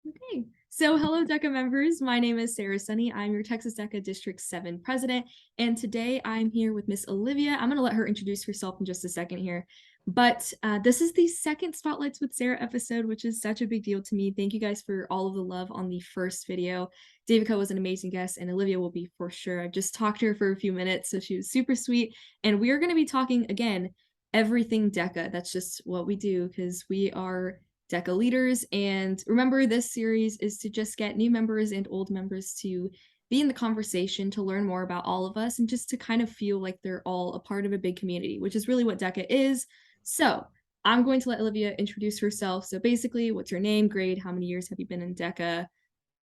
Okay, so hello DECA members. My name is Sarah Sunny. I'm your Texas DECA District 7 president, and today I'm here with Miss Olivia. I'm going to let her introduce herself in just a second here. But this is the second Spotlights with Sarah episode, which is such a big deal to me. Thank you guys for all of the love on the first video. Davica was an amazing guest, and Olivia will be for sure. I just talked to her for a few minutes, so she was super sweet. And we are going to be talking again, everything DECA. That's just what we do because we are DECA leaders. And remember, this series is to just get new members and old members to be in the conversation, to learn more about all of us, and just to kind of feel like they're all a part of a big community, which is really what DECA is. So I'm going to let Olivia introduce herself. So basically, what's your name, grade, how many years have you been in DECA,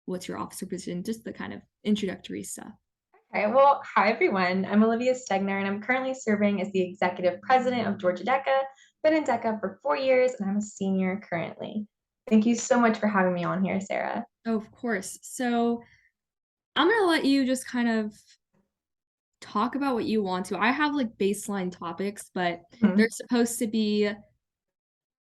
what's your officer position, just the kind of introductory stuff. Okay, well, hi everyone. I'm Olivia Stegner, and I'm currently serving as the executive president of Georgia DECA. Been in DECA for 4 years, and I'm a senior currently. Thank you so much for having me on here, Sarah. Oh, of course. So I'm going to let you just kind of talk about what you want to. I have like baseline topics, but they're Mhm. supposed to be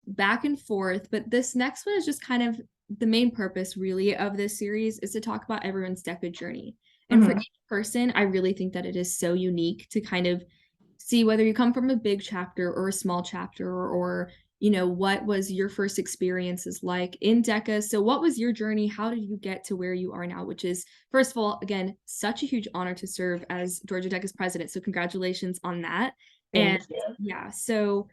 back and forth. But this next one is just kind of the main purpose, really, of this series is to talk about everyone's DECA journey. And for Mhm. each person, I really think that it is so unique to kind of see whether you come from a big chapter or a small chapter or what was your first experiences like in DECA. So what was your journey? How did you get to where you are now, which is, first of all, again, such a huge honor to serve as Georgia DECA's president. So congratulations on that. And Thank you. yeah, so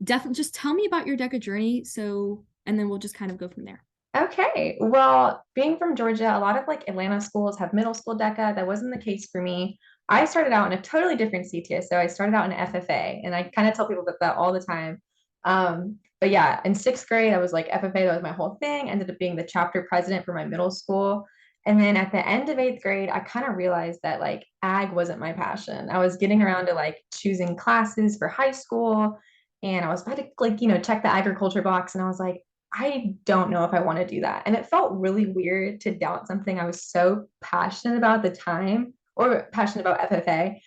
definitely just tell me about your DECA journey. So, and then we'll just kind of go from there. Okay, well, being from Georgia, a lot of like Atlanta schools have middle school DECA. That wasn't the case for me. I started out in a totally different CTS. So I started out in FFA, and I kind of tell people that all the time. But yeah, in sixth grade, I was like FFA, that was my whole thing. Ended up being the chapter president for my middle school. And then at the end of eighth grade, I kind of realized that like ag wasn't my passion. I was getting around to like choosing classes for high school, and I was about to like, check the agriculture box, and I was like, I don't know if I want to do that. And it felt really weird to doubt something I was so passionate about at the time, or passionate about FFA.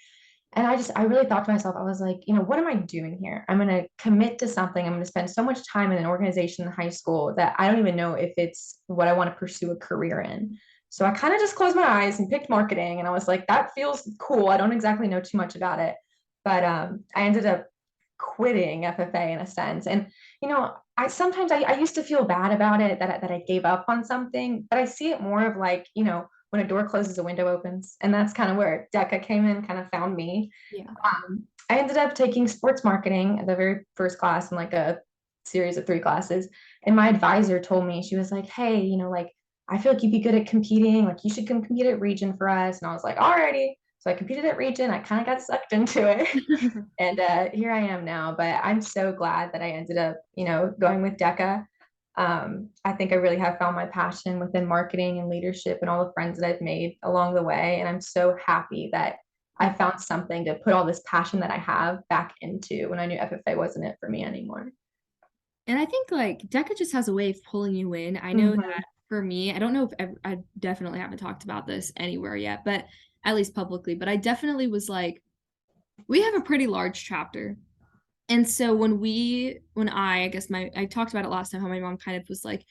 And I really thought to myself, I was like, what am I doing here? I'm going to commit to something. I'm going to spend so much time in an organization in high school that I don't even know if it's what I want to pursue a career in. So I kind of just closed my eyes and picked marketing. And I was like, that feels cool. I don't exactly know too much about it. But I ended up quitting FFA in a sense. And, I sometimes I used to feel bad about it that I gave up on something, but I see it more of like, when a door closes, a window opens. And that's kind of where DECA came in, kind of found me. Yeah. I ended up taking sports marketing, the very first class in like a series of three classes. And my advisor told me, she was like, hey, like, I feel like you'd be good at competing. Like, you should come compete at Region for us. And I was like, alrighty. So I competed at Region. I kind of got sucked into it. And here I am now. But I'm so glad that I ended up, going with DECA. I think I really have found my passion within marketing and leadership and all the friends that I've made along the way. And I'm so happy that I found something to put all this passion that I have back into when I knew FFA wasn't it for me anymore. And I think like DECA just has a way of pulling you in. I know Mm-hmm. that for me, I don't know if I definitely haven't talked about this anywhere yet, but at least publicly, but I definitely was like, we have a pretty large chapter. And so when I guess I talked about it last time, how my mom kind of was like,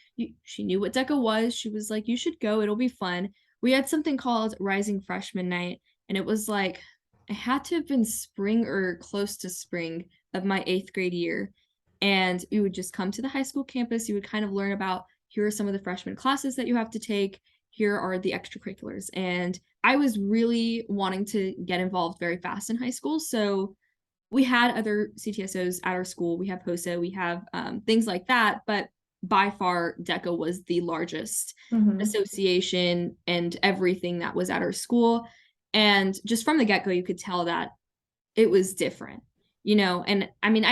she knew what DECA was. She was like, you should go, it'll be fun. We had something called Rising Freshman Night, and it was like, it had to have been spring or close to spring of my eighth grade year. And you would just come to the high school campus. You would kind of learn about here are some of the freshman classes that you have to take. Here are the extracurriculars. And I was really wanting to get involved very fast in high school. So we had other CTSOs at our school. We have HOSA, we have things like that. But by far, DECA was the largest Mm-hmm. association and everything that was at our school. And just from the get go, you could tell that it was different, And I mean,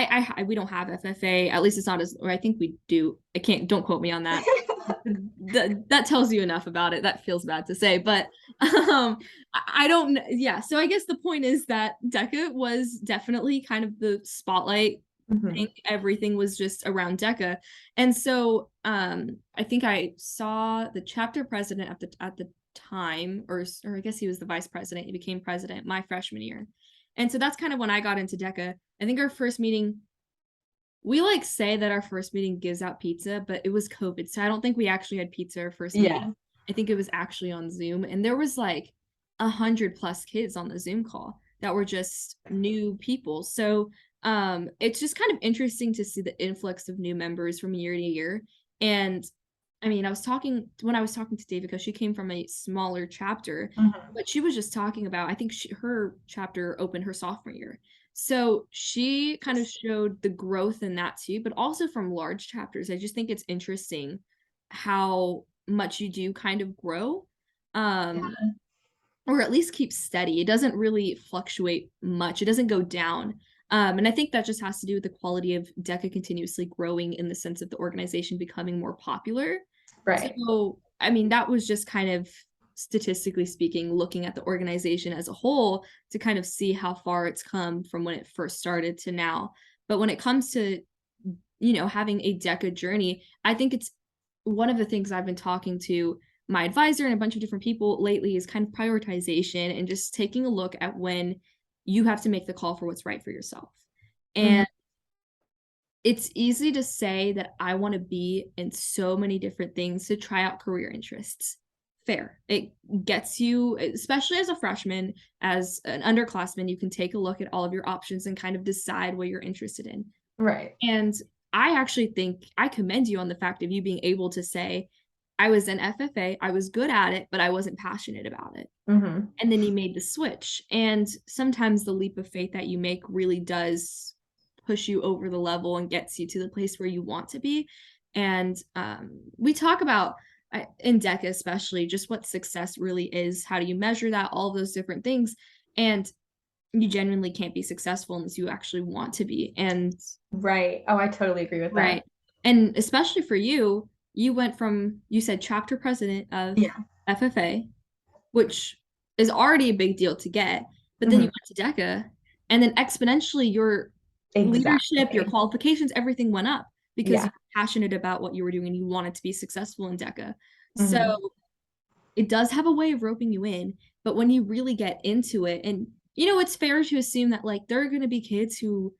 we don't have FFA. At least it's not as, or I think we do. I can't. Don't quote me on that. That tells you enough about it. That feels bad to say, but I don't. Yeah. So I guess the point is that DECA was definitely kind of the spotlight. I Mm-hmm. think everything was just around DECA, and so I think I saw the chapter president at the time, or I guess he was the vice president. He became president my freshman year, and so that's kind of when I got into DECA. I think our first meeting, we like say that our first meeting gives out pizza, but it was COVID. So I don't think we actually had pizza our first Yeah. meeting. I think it was actually on Zoom. And there was like 100+ kids on the Zoom call that were just new people. So it's just kind of interesting to see the influx of new members from year to year. And I mean, when I was talking to Davica, she came from a smaller chapter, Mhm. but she was just talking about, I think her chapter opened her sophomore year. So she kind of showed the growth in that too, but also from large chapters. I just think it's interesting how much you do kind of grow, um, or at least keep steady. It doesn't really fluctuate much. It doesn't go down. And I think that just has to do with the quality of DECA continuously growing in the sense of the organization becoming more popular. Right. So, I mean, that was just kind of statistically speaking, looking at the organization as a whole to kind of see how far it's come from when it first started to now. But when it comes to, having a DECA journey, I think it's one of the things I've been talking to my advisor and a bunch of different people lately is kind of prioritization and just taking a look at when you have to make the call for what's right for yourself. Mhm. And it's easy to say that I want to be in so many different things to try out career interests. Fair. It gets you, especially as a freshman, as an underclassman, you can take a look at all of your options and kind of decide what you're interested in. Right. And I actually think I commend you on the fact of you being able to say, I was in FFA, I was good at it, but I wasn't passionate about it. Mhm. And then you made the switch. And sometimes the leap of faith that you make really does push you over the level and gets you to the place where you want to be. And we talk about in DECA, especially, just what success really is. How do you measure that? All of those different things. And you genuinely can't be successful unless you actually want to be. And Right. Oh, I totally agree with that. right. And especially for you, you went from, you said chapter president of Yeah. FFA, which is already a big deal to get, but then you Mhm. went to DECA, and then exponentially your leadership, your Exactly. qualifications, everything went up because you Yeah. were passionate about what you were doing and you wanted to be successful in DECA. So Mhm. it does have a way of roping you in, but when you really get into it, and it's fair to assume that like there are going to be kids who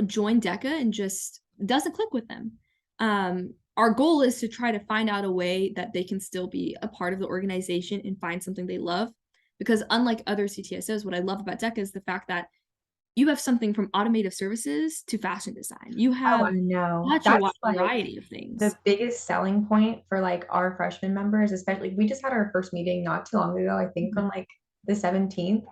join DECA and just doesn't click with them. Our goal is to try to find out a way that they can still be a part of the organization and find something they love. Because unlike other CTSOs, what I love about DECA is the fact that you have something from automotive services to fashion design. You Oh, have I know. such a wide That's like variety of the things. biggest selling point for like our freshman members, especially we just had our first meeting not too long ago, I think Mhm. on like the 17th.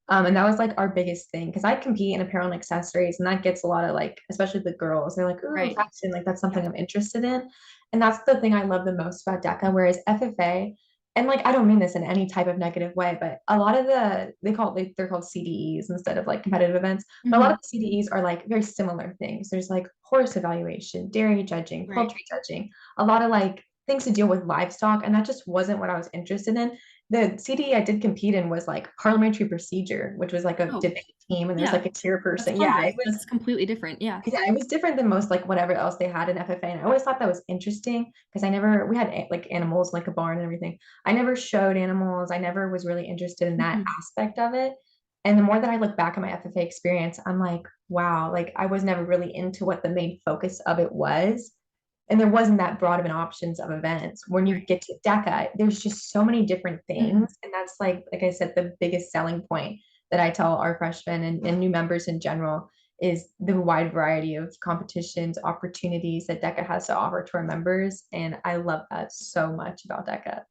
And that was like our biggest thing because I compete in apparel and accessories, and that gets a lot of like, especially the girls, they're like, ooh, Right. fashion, like that's Yeah. something I'm interested in. And that's the thing I love the most about DECA, whereas FFA, and like I don't mean this in any type of negative way, but a lot of they're called CDEs instead of like competitive events. But a lot Mhm. of the CDEs are like very similar things. There's like horse evaluation, dairy judging, Right. poultry judging, a lot of like things to deal with livestock, and that just wasn't what I was interested in. The CDE I did compete in was like parliamentary procedure, which was like a Oh, debate team, and there's yeah. like a That's chairperson. Yeah, Congress. it was That's completely different. Yeah. yeah, it was different than most like whatever else they had in FFA. And I always thought that was interesting because we had like animals, like a barn and everything. I never showed animals. I never was really interested in that Mhm. aspect of it. And the more that I look back at my FFA experience, I'm like, wow, like I was never really into what the main focus of it was. And there wasn't that broad of an options of events. When you Right. get to DECA, there's just so many different Mhm. things. And that's like I said, the biggest selling point that I tell our freshmen and new members in general is the wide variety of competitions, opportunities that DECA has to offer to our members. And I love that so much about DECA.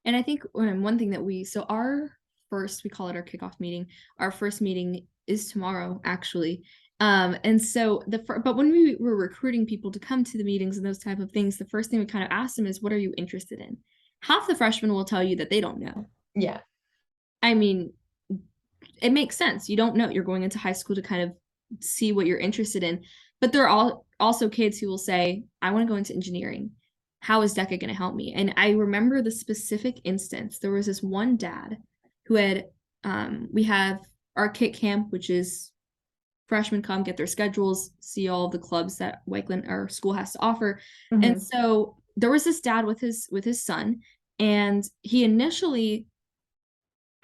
And I think one thing that so we call it our kickoff meeting. Our first meeting is tomorrow, actually. And so but when we were recruiting people to come to the meetings and those type of things, the first thing we kind of asked them is, what are you interested in? Half the freshmen will tell you that they don't know. Yeah. I mean, it makes sense. You don't know. You're going into high school to kind of see what you're interested in. But there are also kids who will say, I want to go into engineering. How is DECA going to help me? And I remember the specific instance. There was this one dad who had, we have our kit camp, which is freshmen come get their schedules, see all the clubs that Wakeland, our school, has to offer. And Mhm. so there was this dad with his son, and he initially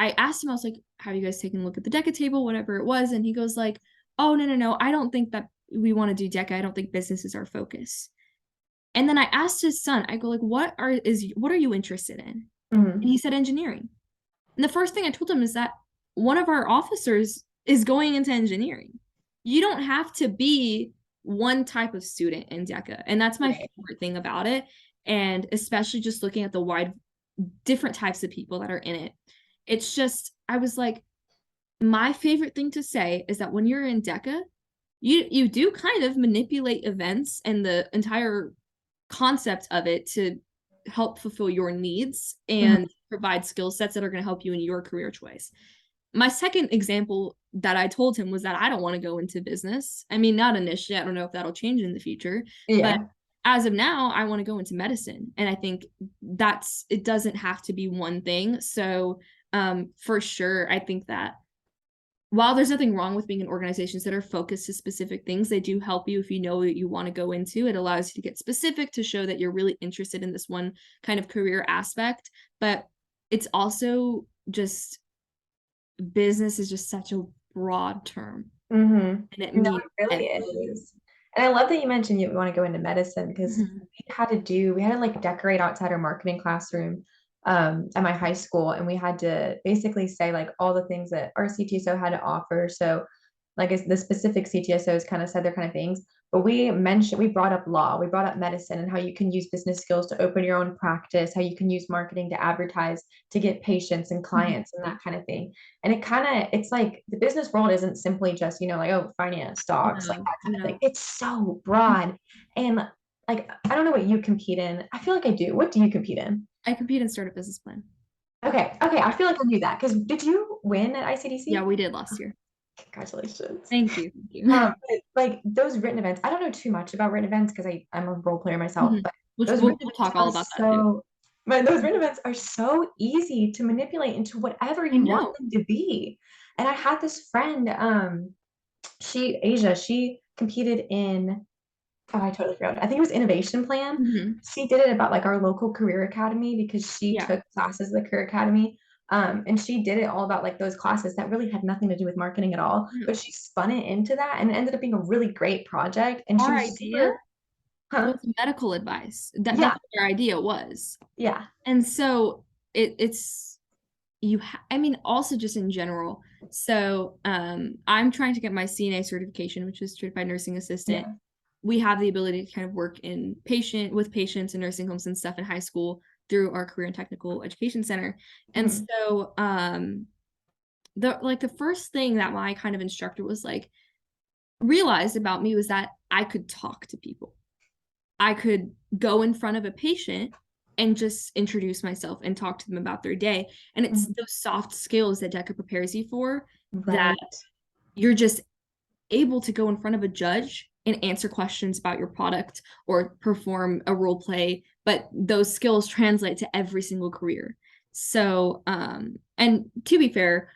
I asked him, I was like, have you guys taken a look at the DECA table, whatever it was? And he goes like, oh, no, no, no. I don't think that we want to do DECA. I don't think business is our focus. And then I asked his son, I go like, what are you interested in? And Mhm. he said engineering. And the first thing I told him is that one of our officers is going into engineering. You don't have to be one type of student in DECA. And that's my Right. favorite thing about it. And especially just looking at the wide different types of people that are in it. It's just, I was like, my favorite thing to say is that when you're in DECA, you do kind of manipulate events and the entire concept of it to help fulfill your needs Mhm. and provide skill sets that are going to help you in your career choice. My second example that I told him was that I don't want to go into business. I mean, not initially. I don't know if that'll change in the future, but Yeah. as of now, I want to go into medicine. And I think it doesn't have to be one thing. So, for sure, I think that while there's nothing wrong with being in organizations that are focused to specific things, they do help you if you know what you want to go into. It allows you to get specific to show that you're really interested in this one kind of career aspect. But it's also just business is just such a broad term Mhm. and it No, means it really everything. is. And I love that you mentioned you want to go into medicine because Mhm. we had to like decorate outside our marketing classroom at my high school, and we had to basically say like all the things that our CTSO had to offer. So like the specific CTSOs kind of said their kind of things, but we brought up law, we brought up medicine and how you can use business skills to open your own practice, how you can use marketing to advertise, to get patients and Mhm. clients and that kind of thing. And it's like the business world isn't simply just, like, oh, finance, stocks, like No, that kind of thing. no. It's so broad. And like, I don't know what you compete in. I feel like I do. What do you compete in? I compete and start a business plan. Okay. Okay. I feel like I knew that. Because did you win at Yeah, ICDC? we did last year. Congratulations. Thank you. Thank you. But, like those written events, I don't know too much about written events because I'm a role player myself, Mhm. but Which those we'll written talk events all are about that too. those written events are so easy to manipulate into whatever I you want know. them to be. And I had this friend, she competed in, oh, I totally forgot. I think it was Innovation Plan. Mhm. She did it about like our local career academy because she Yeah. took classes at the career academy. And she did it all about like those classes that really had nothing to do with marketing at all, Yeah. but she spun it into that and it ended up being a really great project. And she Our was idea super, huh? was medical advice. That's Yeah, what our idea was. yeah. And so it's I mean, also just in general. So I'm trying to get my CNA certification, which is certified nursing assistant. Yeah. We have the ability to kind of work with patients in nursing homes and stuff in high school through our career and technical education center. And Mhm. so the first thing that my kind of instructor was like realized about me was that I could talk to people. I could go in front of a patient and just introduce myself and talk to them about their day. And it's Mhm. those soft skills that DECA prepares you for that Right. you're just able to go in front of a judge and answer questions about your product or perform a role play, but those skills translate to every single career. So, and to be fair,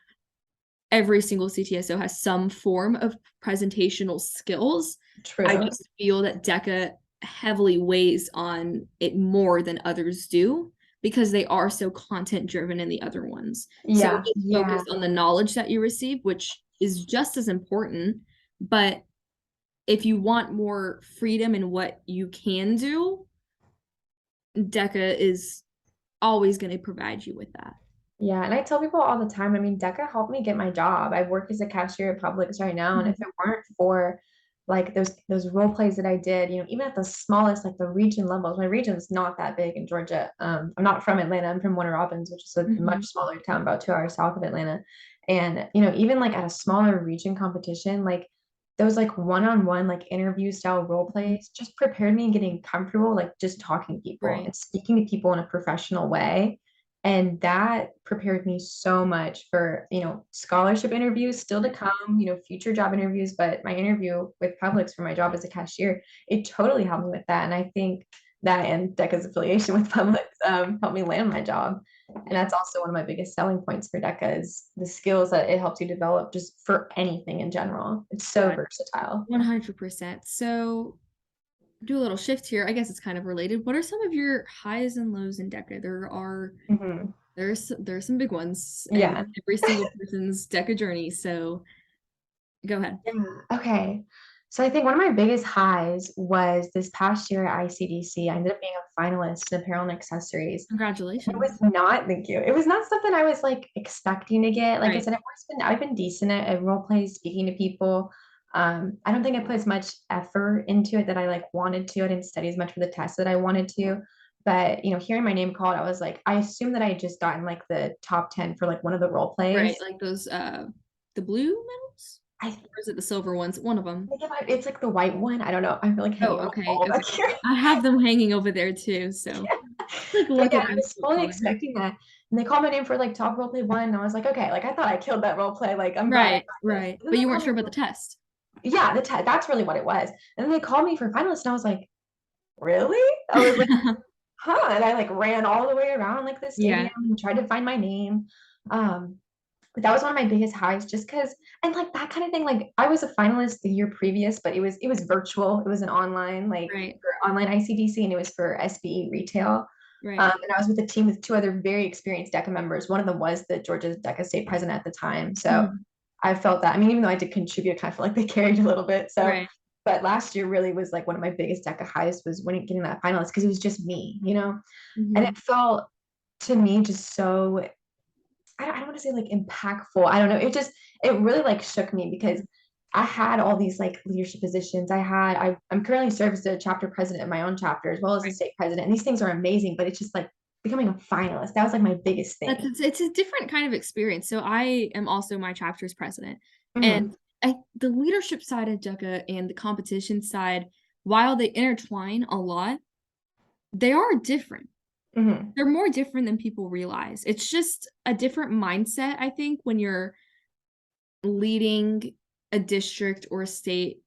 every single CTSO has some form of presentational skills. I True. just feel that DECA heavily weighs on it more than others do because they are so content driven in the other ones. So Yeah. just focus Yeah. on the knowledge that you receive, which is just as important. But if you want more freedom in what you can do, DECA is always going to provide you with that. Yeah, and I tell people all the time, I mean, Deca helped me get my job. I work as a cashier at Publix right now, and if Mhm. it weren't for like those role plays that I did, even at the smallest, like the region levels, my region's not that big in Georgia. I'm not from Atlanta, I'm from Warner Robins, which is a much Mhm. smaller town, about 2 hours south of Atlanta. And even like at a smaller region competition, like those like one-on-one like interview style role plays just prepared me in getting comfortable, like just talking to people Right. and speaking to people in a professional way. And that prepared me so much for, scholarship interviews still to come, future job interviews. But my interview with Publix for my job as a cashier, it totally helped me with that. And I think that and DECA's affiliation with Publix helped me land my job. And Yeah. that's also one of my biggest selling points for DECA is the skills that it helps you develop just for anything in general. It's so Yeah. versatile. 100%. So do a little shift here. I guess it's kind of related. What are some of your highs and lows in DECA? Mhm. There's some big ones and Yeah. every single person's DECA journey. So go ahead. Yeah. Okay. So I think one of my biggest highs was this past year at ICDC. I ended up being a finalist in apparel and accessories. It was Congratulations. not, thank you. It was not something I was like expecting to get. Like I Right. said, I've been decent at role play, speaking to people. I don't think I put as much effort into it that I like wanted to. I didn't study as much for the test that I wanted to. But hearing my name called, I was like, I assumed that I had just gotten like the top 10 for like one of the role Right. plays. Like those the blue medals? I Or is it the silver ones? One of them. think it's like the white one. I don't know. I feel like hanging Oh, on the okay. wall back Okay. here. I have them hanging over there too. So like But look yeah, at I them was so fully color. expecting that. And they called my name for like top role play one. And I was like, okay, like I thought I killed that role play. Like I'm glad I Right, got this. right. And then But they you weren't called sure me about the for, test. yeah, that's really what it was. And then they called me for finalist, and I was like, really? I was like, huh. And I like ran all the way around like the Yeah. stadium and tried to find my name. Um, but that was one of my biggest highs just because, and like that kind of thing, like I was a finalist the year previous, but it was virtual. It was an online, like Right, for online ICDC, and it was for SBE retail. right. And I was with a team with two other very experienced DECA members. One of them was the Georgia DECA state president at the time. So Mhm. I felt that. I mean, even though I did contribute, I kind of feel like they carried a little bit. So, Right. but last year really was like one of my biggest DECA highs was when getting that finalist because it was just me. And Mhm. it felt to me just so I don't want to say like impactful. I don't know. It really like shook me because I had all these like leadership positions. I'm currently served as a chapter president of my own chapter as well as a Right. state president. And these things are amazing, but it's just like becoming a finalist. That was like my biggest That's thing. it's a different kind of experience. So I am also my chapter's president. And Hmm. the leadership side of DECA and the competition side, while they intertwine a lot, they are different. Hmm. They're more different than people realize. It's just a different mindset, I think, when you're leading a district or a state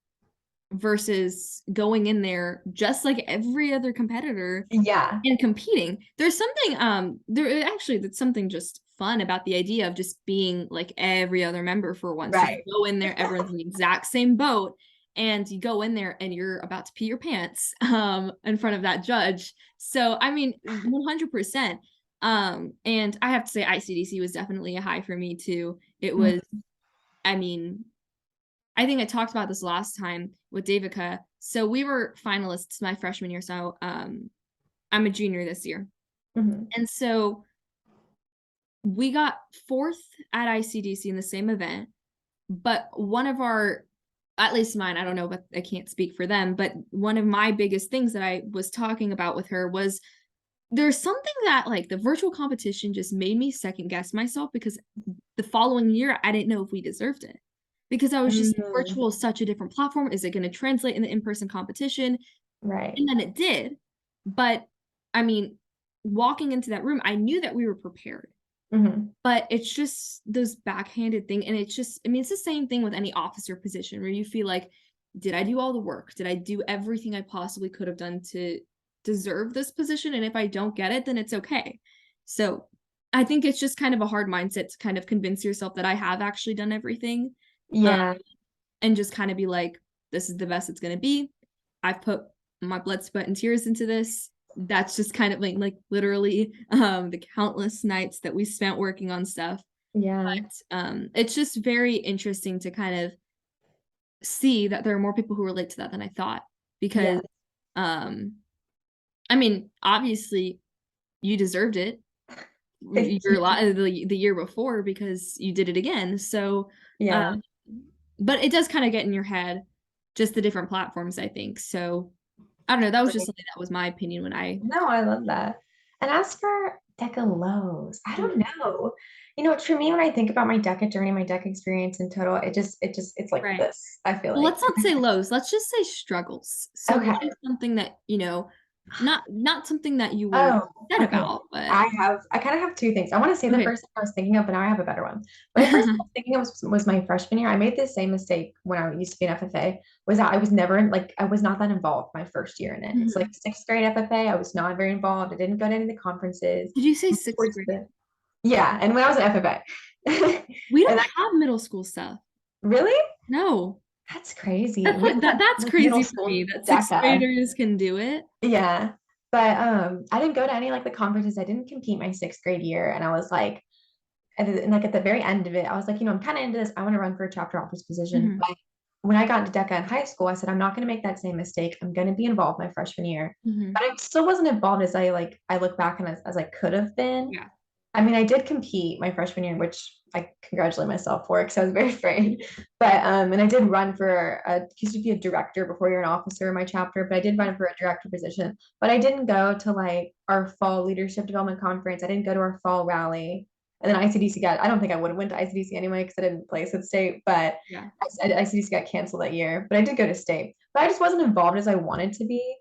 versus going in there just like every other competitor Yeah. and competing. There's something that's something just fun about the idea of just being like every other member for once. You Right. go in there, everyone's in the exact same boat, and you go in there and you're about to pee your pants in front of that judge. So I mean, 100%. And I have to say ICDC was definitely a high for me too. It was, Mhm. I mean, I think I talked about this last time with Devica. So we were finalists my freshman year. So I'm a junior this year. Mhm. And so we got fourth at ICDC in the same event, but one of our, at least mine, I don't know, but I can't speak for them, but one of my biggest things that I was talking about with her was there's something that like the virtual competition just made me second guess myself because the following year I didn't know if we deserved it because I was just Mhm. virtual is such a different platform. Is it going to translate in the in-person competition? Right. And then it did. But I mean, walking into that room, I knew that we were prepared. Mhm. But it's just those backhanded thing. And it's just, I mean, it's the same thing with any officer position where you feel like, did I do all the work? Did I do everything I possibly could have done to deserve this position? And if I don't get it, then it's okay. So I think it's just kind of a hard mindset to kind of convince yourself that I have actually done everything. Um, Yeah. and just kind of be like, this is the best it's gonna be. I've put my blood, sweat, and tears into this. That's just kind of like literally the countless nights that we spent working on stuff. Yeah. It's just very interesting to kind of see that there are more people who relate to that than I thought. Yeah. Because um I mean, obviously you deserved it. Thank You're a you. lot of the year before because you did it again. So Yeah. um but it does kind of get in your head just the different platforms, I think. So I don't know. That was just something that was my opinion when I. No, I love that. And as for Deca Lows, I don't Mhm. know. For me, when I think about my DECA journey, my DECA experience in total, it's like Right. this, I feel Well, like. let's not say lows. Let's just say struggles. So what Okay. is something that, not something that you were Oh, upset okay. about, but I kind of have two things. I want to say the okay. first thing I was thinking of, but now I have a better one. But the first thing I was thinking of was my freshman year. I made the same mistake when I used to be an FFA, was that I was never like, I was not that involved my first year in it. It's like Mhm. sixth grade FFA. I was not very involved. I didn't go to any of the conferences. Did you say sixth Towards grade? yeah, and when I was an FFA. We And don't that have middle school stuff. really, No. that's crazy. We have That's like middle crazy for me school that sixth DECA. graders can do it. Yeah. But I didn't go to any like the conferences. I didn't compete my sixth grade year. And I was like, and like at the very end of it, I was like, I'm kind of into this. I want to run for a chapter office position. Mhm. But when I got into Deca in high school, I said, I'm not going to make that same mistake. I'm going to be involved my freshman year. Mhm. But I still wasn't involved as I look back and as I could have been. Yeah. I mean, I did compete my freshman year, which I congratulate myself for because I was very afraid. But and I did run for used to be a director before you're an officer in my chapter, but I did run for a director position. But I didn't go to like our fall leadership development conference. I didn't go to our fall rally. And then ICDC I don't think I would have went to ICDC anyway because I didn't place at state, but Yeah. ICDC got canceled that year. But I did go to state. But I just wasn't involved as I wanted to be.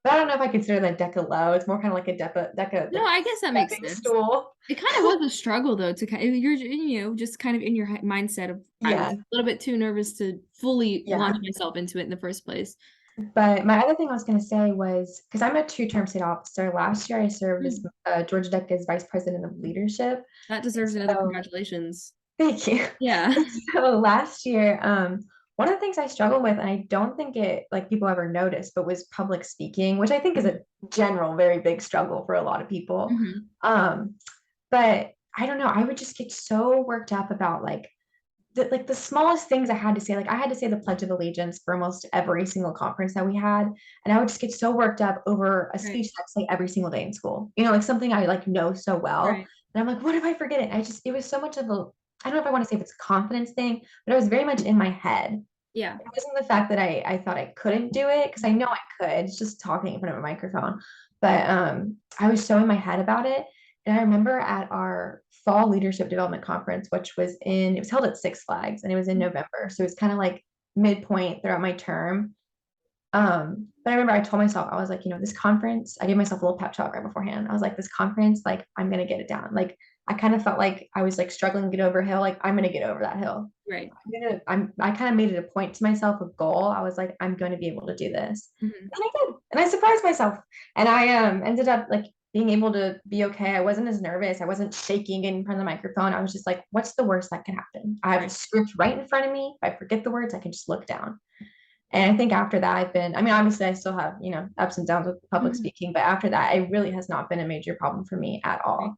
But I don't know if I consider that Deca low. It's more kind of like a Deca No, like I guess that makes stepping sense. stool. It kind of was a struggle though to kind of, you're just kind of in your mindset of I was Yeah, a little bit too nervous to fully yeah. launch myself into it in the first place. But my other thing I was going to say was because I'm a two-term state officer. Last year, I served as Mm. Georgia Deca's vice president of leadership. That deserves another So congratulations. thank you. Yeah. So last year, one of the things I struggled with, and I don't think it like people ever noticed, but was public speaking, which I think is a general very big struggle for a lot of people. Mhm. Um, but I don't know, I would just get so worked up about like the smallest things I had to say. Like I had to say the Pledge of Allegiance for almost every single conference that we had, and I would just get so worked up over a Right. speech that's like every single day in school. Like something I like know so well, Right. and I'm like, what if I forget it? It was so much of a I don't know if I want to say if it's a confidence thing, but it was very much in my head. Yeah. It wasn't the fact that I thought I couldn't do it because I know I could. It's just talking in front of a microphone. But I was so in my head about it. And I remember at our fall leadership development conference, which it was held at Six Flags and it was in November. So it was kind of like midpoint throughout my term. But I remember I told myself, I was like, this conference, I gave myself a little pep talk right beforehand. I was like, this conference, like, I'm gonna get it down. Like, I kind of felt like I was like struggling to get over a hill. Like, I'm gonna get over that hill. Right. I kind of made it a point to myself, a goal. I was like, I'm going to be able to do this. Mhm. And I did. And I surprised myself. And I ended up like being able to be okay. I wasn't as nervous. I wasn't shaking in front of the microphone. I was just like, what's the worst that can happen? I have a Right. script right in front of me. If I forget the words, I can just look down. And I think after that, I mean, obviously I still have, ups and downs with public Mhm. speaking, but after that, it really has not been a major problem for me at Right. all.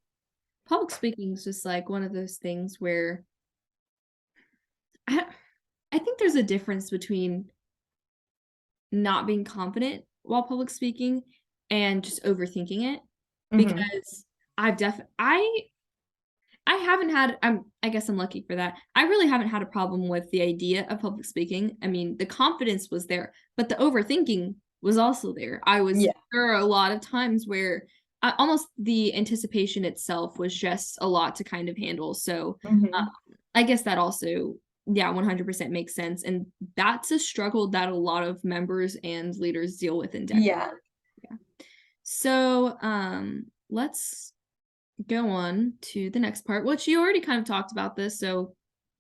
Public speaking is just like one of those things where I, I think there's a difference between not being confident while public speaking and just overthinking it Mhm. because I've def I haven't had I guess I'm lucky for that. I really haven't had a problem with the idea of public speaking. I mean, the confidence was there, but the overthinking was also there. Yeah. There are a lot of times where almost the anticipation itself was just a lot to kind of handle. So, uh, Mhm. I guess that also, yeah, 100% makes sense. And that's a struggle that a lot of members and leaders deal with in DECA. Yeah. Yeah. So, let's go on to the next part, which you already kind of talked about this, so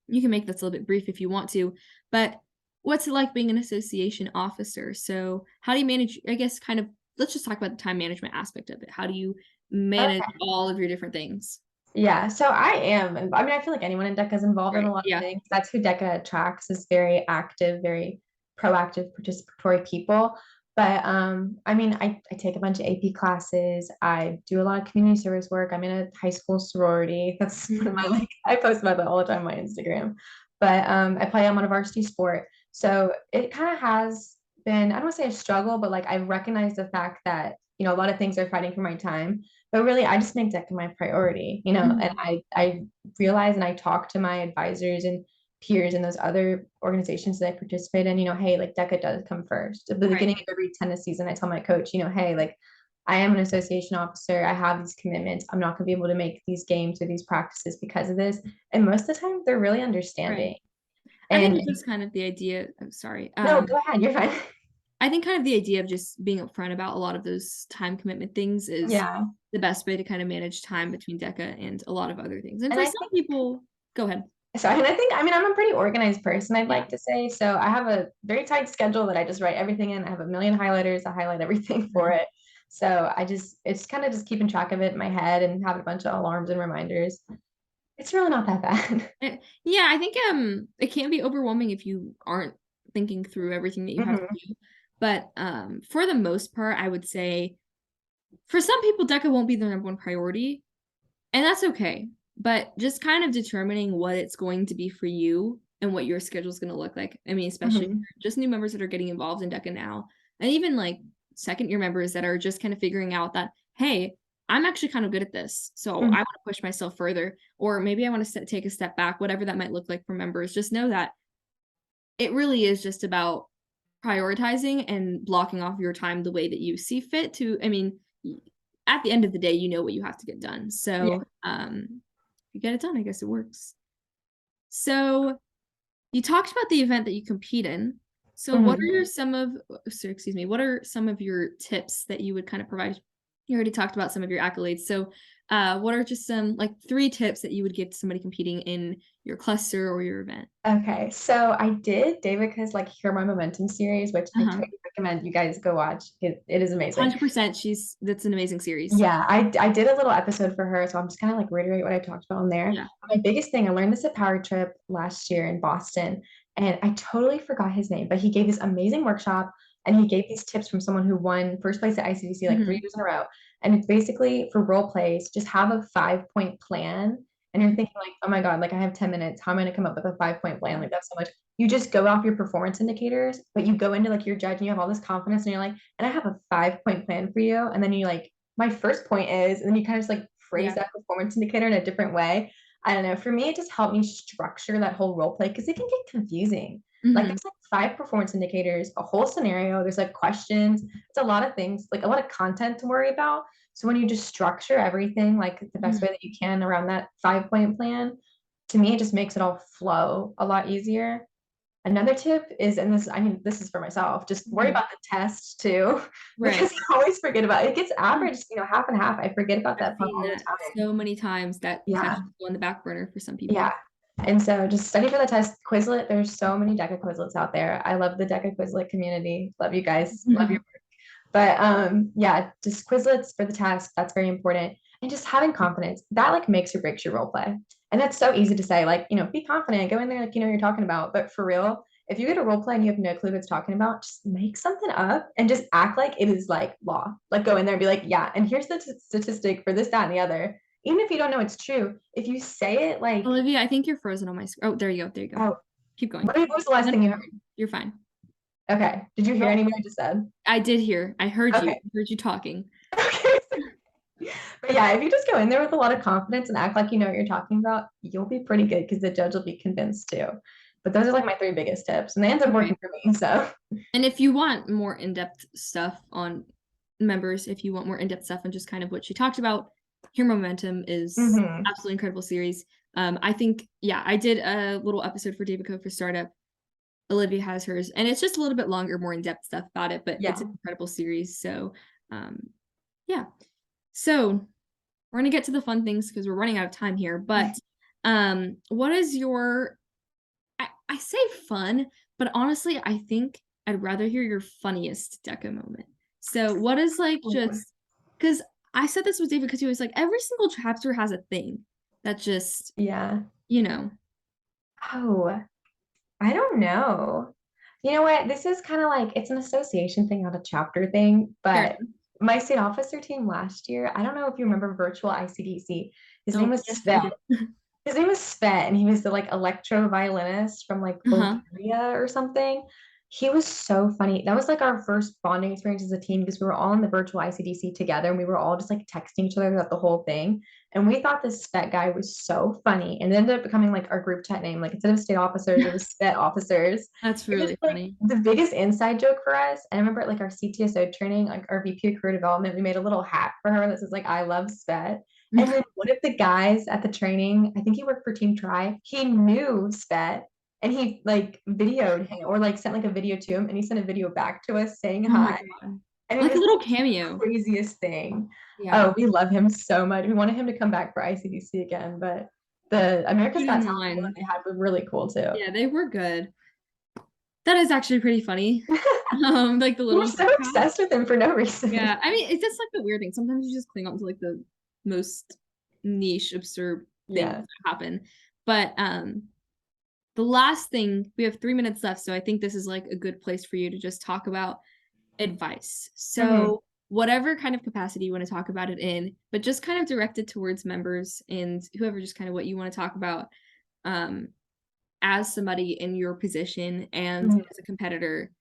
you can make this a little bit brief if you want to. But what's it like being an association officer? So how do you manage, I guess, kind of, let's just talk about the time management aspect of it. How do you manage Okay. all of your different things? Yeah, so I am. I mean, I feel like anyone in DECA is involved in Right. a lot of Yeah. things. That's who DECA attracts is very active, very proactive, participatory people. But I mean, I take a bunch of AP classes. I do a lot of community service work. I'm in a high school sorority. That's one of Mhm. my like I post about that all the time on my Instagram. But I'm on a varsity sport. So it kind of has been, I don't want to say a struggle, but like I recognize the fact that, a lot of things are fighting for my time, but really I just make DECA my priority, and Mhm. I realize and I talk to my advisors and peers in those other organizations that I participate in, hey, like DECA does come first. At the Right. beginning of every tennis season, I tell my coach, hey, like I am an association officer. I have these commitments. I'm not going to be able to make these games or these practices because of this. And most of the time, they're really Right. understanding. I think And it's just kind of the idea. I'm sorry. no, go ahead. You're fine. I think kind of the idea of just being upfront about a lot of those time commitment things is Yeah. the best way to kind of manage time between DECA and a lot of other things. And And for I some think people, go ahead. So, and I think, I mean, I'm a pretty organized person, I'd Yeah. like to say. So I have a very tight schedule that I just write everything in. I have a million highlighters. I highlight everything for Mhm. it. So it's kind of just keeping track of it in my head and having a bunch of alarms and reminders. It's really not that bad. Yeah, I think it can be overwhelming if you aren't thinking through everything that you have to Mhm. do. But for the most part, I would say for some people, DECA won't be their number one priority, and that's okay. But just kind of determining what it's going to be for you and what your schedule is going to look like. I mean, especially Mhm. just new members that are getting involved in DECA now, and even like second year members that are just kind of figuring out that, hey, I'm actually kind of good at this, so I Mhm. want to push myself further, or maybe I want to take a step back, whatever that might look like for members. Just know that it really is just about prioritizing and blocking off your time the way that you see fit to, I mean, at the end of the day, you know what you have to get done. Yeah. So, you get it done, I guess it works. So, you talked about the event that you compete in. So, what Mhm. are some of, sorry, excuse me, what are some of your tips that you would kind of provide? You already talked about some of your accolades. So, what are just some like 3 tips that you would give to somebody competing in your cluster or your event? Okay, so I did Davica's like Hear My Momentum series, which I Uh-huh. totally recommend you guys go watch. It is amazing. 100%. That's an amazing series. Yeah, I did a little episode for her, so I'm just gonna like reiterate what I talked about on there. Yeah. My biggest thing, I learned this at Power Trip last year in Boston, and I totally forgot his name, but he gave this amazing workshop and he gave these tips from someone who won first place at ICDC like 3 years in a row. And it's basically for role plays, just have a 5-point plan. And you're thinking like, oh my God, like I have 10 minutes. How am I gonna come up with a 5-point plan? Like that's so much. You just go off your performance indicators, but you go into like your judge and you have all this confidence and you're like, and I have a 5-point plan for you. And then you like my first point is, and then you kind of just like phrase Yeah. that performance indicator in a different way. I don't know. For me, it just helped me structure that whole role play because it can get confusing. Like Mhm. there's like 5 performance indicators, a whole scenario. There's like questions. It's a lot of things, like a lot of content to worry about. So when you just structure everything like the best Mhm. way that you can around that 5-point plan, to me, it just makes it all flow a lot easier. Another tip is, and this, I mean, this is for myself, just worry Mhm. about the test too, Right. because I always forget about it. It gets Yeah. averaged, half and half. I forget about I've that part seen all the that time. so many times that test Yeah, will go on the back burner for some yeah. people. And so just study for the test. Quizlet, there's so many DECA Quizlets out there. I love the DECA Quizlet community. Love you guys. Love your Mhm. work. But yeah, just Quizlets for the test. That's very important. And just having confidence, that like makes or breaks your role play. And that's so easy to say, like, be confident, go in there like you're talking about. But for real, if you get a role play and you have no clue what it's talking about, just make something up and just act like it is like law. Like go in there and be like, yeah, and here's the statistic for this, that, and the other. Even if you don't know it's true, if you say it like, Olivia, I think you're frozen on my screen. Oh, there you go. There you go. oh, Keep going. what was the last No, thing you heard? you're fine. Okay. Did you hear Nope. anything I just said? I did hear. I heard you. Okay. I heard you talking. Okay. But yeah, if you just go in there with a lot of confidence and act like you know what you're talking about, you'll be pretty good because the judge will be convinced too. But those are like my 3 biggest tips, and they end up Okay. working for me. So And if you want more in-depth stuff on members, if you want more in-depth stuff on just kind of what she talked about, Hear Momentum is mhm. absolutely incredible series. I think, yeah, I did a little episode for David Code for Startup. Olivia has hers, and it's just a little bit longer, more in-depth stuff about it, but Yeah. it's an incredible series. So, yeah. So we're gonna get to the fun things because we're running out of time here. But, what is your? I say fun, but honestly, I think I'd rather hear your funniest Deca moment. So, what is like just because I said this with David because he was like every single chapter has a thing that just Yeah. you know. Oh, I don't know. You know what? This is kind of like it's an association thing, not a chapter thing. Fair But enough. my state officer team last year, I don't know if you remember virtual ICDC. His name Oh was yes, I Svet. did. His name was Svet, and he was the like electro violinist from like Uh-huh. Bulgaria or something. He was so funny. That was like our first bonding experience as a team because we were all in the virtual ICDC together and we were all just like texting each other throughout the whole thing. And we thought this Svet guy was so funny. And it ended up becoming like our group chat name. Like instead of state officers, it was Svet officers. That's It was really like funny. the biggest inside joke for us. And I remember at like our CTSO training, like our VP of career development, we made a little hat for her that says like I love Svet. And then one of the guys at the training, I think he worked for Team Try, he knew Svet and he like videoed him or like sent like a video to him and he sent a video back to us saying Oh my hi. god. And it Like a was little the cameo. craziest thing. Yeah. Oh, we love him so much. We wanted him to come back for ICDC again, but the America's Shoot Got in Talent people that line. they had were really cool too. Yeah, they were good. That is actually pretty funny. Like the We were little so hat. obsessed with him for no reason. Yeah, I mean, it's just like the weird thing. Sometimes you just cling on to like the most niche, absurd things Yeah. that happen. But the last thing, we have 3 minutes left, so I think this is like a good place for you to just talk about advice. Mhm. So whatever kind of capacity you want to talk about it in, but just kind of directed towards members and whoever, just kind of what you want to talk about. Um, as somebody in your position and Mhm. as a competitor,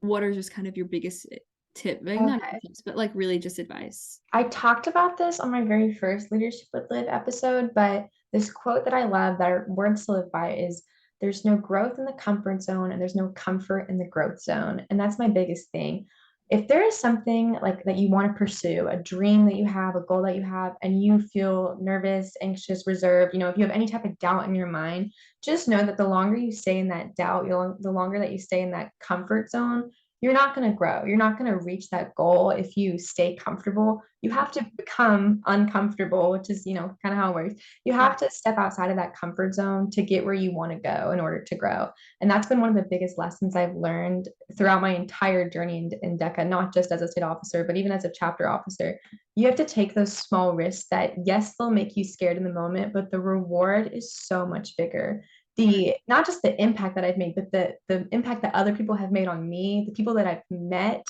what are just kind of your biggest tip? Like not Okay. tips, but like really just advice. I talked about this on my very first Leadership with Liv episode, but this quote that I love that are words to live by is there's no growth in the comfort zone and there's no comfort in the growth zone. And that's my biggest thing. If there is something like that you want to pursue, a dream that you have, a goal that you have, and you feel nervous, anxious, reserved, if you have any type of doubt in your mind, just know that the longer you stay in that doubt, the longer that you stay in that comfort zone, you're not going to grow. You're not going to reach that goal if you stay comfortable. You have to become uncomfortable, which is, kind of how it works. You have to step outside of that comfort zone to get where you want to go in order to grow. And that's been one of the biggest lessons I've learned throughout my entire journey in DECA, not just as a state officer, but even as a chapter officer. You have to take those small risks that, yes, they'll make you scared in the moment, but the reward is so much bigger. The not just the impact that I've made, but the impact that other people have made on me, the people that I've met,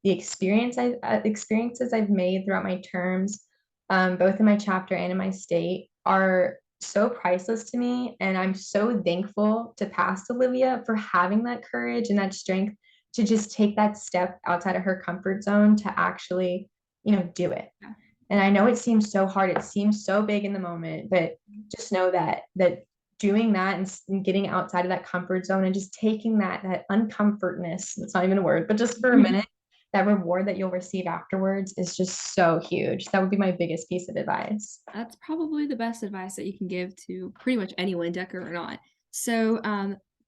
the experiences I've made throughout my terms, both in my chapter and in my state, are so priceless to me. And I'm so thankful to past Olivia for having that courage and that strength to just take that step outside of her comfort zone to actually, do it. Yeah. And I know it seems so hard, it seems so big in the moment, but just know that doing that and getting outside of that comfort zone and just taking that uncomfortness, it's not even a word, but just for a minute, that reward that you'll receive afterwards is just so huge. That would be my biggest piece of advice. That's probably the best advice that you can give to pretty much anyone, DECA or not. So,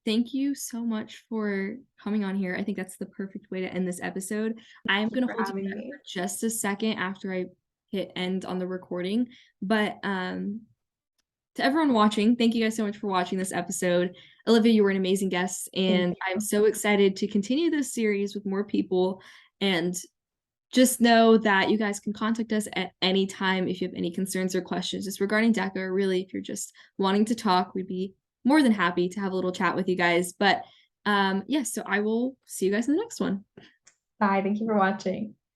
thank you so much for coming on here. I think that's the perfect way to end this episode. I'm Thank you going to for hold you having back me. for just a second after I hit end on the recording. But to everyone watching, thank you guys so much for watching this episode. Olivia, you were an amazing guest, Thank and I'm you. so excited to continue this series with more people. And just know that you guys can contact us at any time if you have any concerns or questions just regarding DECA, or really if you're just wanting to talk, we'd be more than happy to have a little chat with you guys. But yeah, so I will see you guys in the next one. Bye. Thank you for watching.